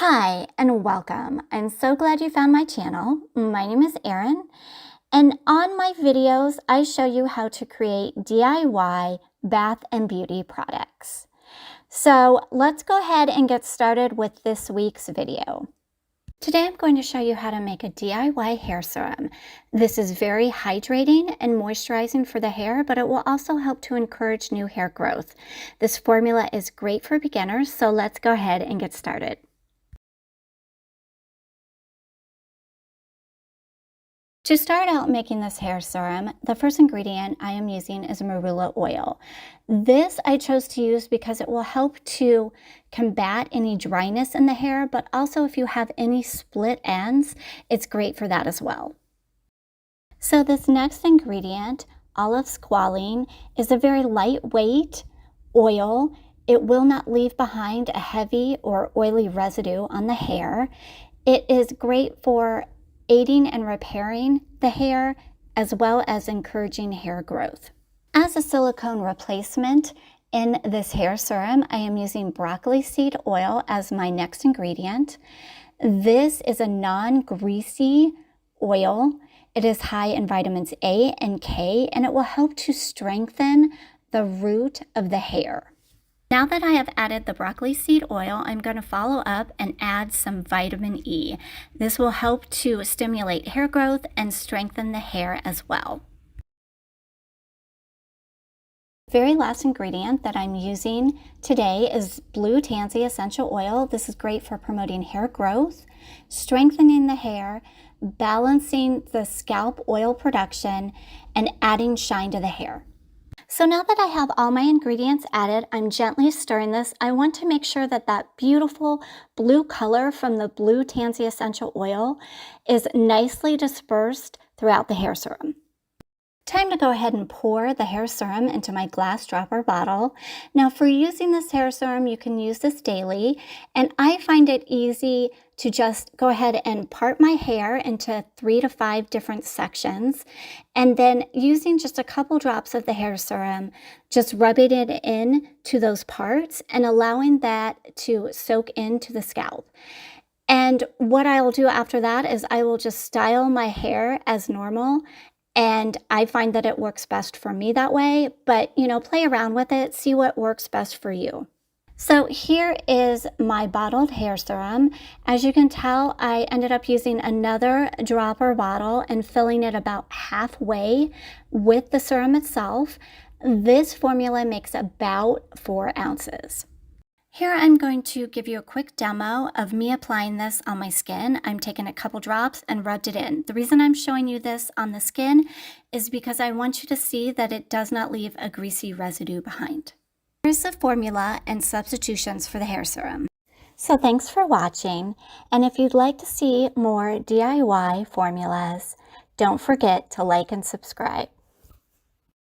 Hi and welcome. I'm so glad you found my channel. My name is Erin, and on my videos I show you how to create DIY bath and beauty products. So let's go ahead and get started with this week's video. Today I'm going to show you how to make a DIY hair serum. This is very hydrating and moisturizing for the hair, but it will also help to encourage new hair growth. This formula is great for beginners, so let's go ahead and get started. To start out making this hair serum, the first ingredient I am using is marula oil. This I chose to use because it will help to combat any dryness in the hair, but also if you have any split ends, it's great for that as well. So this next ingredient, olive squalene, is a very lightweight oil. It will not leave behind a heavy or oily residue on the hair. It is great for aiding and repairing the hair, as well as encouraging hair growth. As a silicone replacement in this hair serum, I am using broccoli seed oil as my next ingredient. This is a non-greasy oil. It is high in vitamins A and K, and it will help to strengthen the root of the hair. Now that I have added the broccoli seed oil, I'm going to follow up and add some vitamin E. This will help to stimulate hair growth and strengthen the hair as well. Very last ingredient that I'm using today is blue tansy essential oil. This is great for promoting hair growth, strengthening the hair, balancing the scalp oil production, and adding shine to the hair. So now that I have all my ingredients added, I'm gently stirring this. I want to make sure that that beautiful blue color from the blue tansy essential oil is nicely dispersed throughout the hair serum. Time to go ahead and pour the hair serum into my glass dropper bottle. Now for using this hair serum, you can use this daily, and I find it easy to just go ahead and part my hair into 3 to 5 different sections, and then using just a couple drops of the hair serum, just rubbing it in to those parts and allowing that to soak into the scalp. And what I'll do after that is I will just style my hair as normal. And I find that it works best for me that way, but play around with it, see what works best for you. So here is my bottled hair serum. As you can tell, I ended up using another dropper bottle and filling it about halfway with the serum itself. This formula makes about 4 ounces. Here I'm going to give you a quick demo of me applying this on my skin. I'm taking a couple drops and rubbed it in. The reason I'm showing you this on the skin is because I want you to see that it does not leave a greasy residue behind. Here's the formula and substitutions for the hair serum. So thanks for watching, and if you'd like to see more DIY formulas, don't forget to like and subscribe.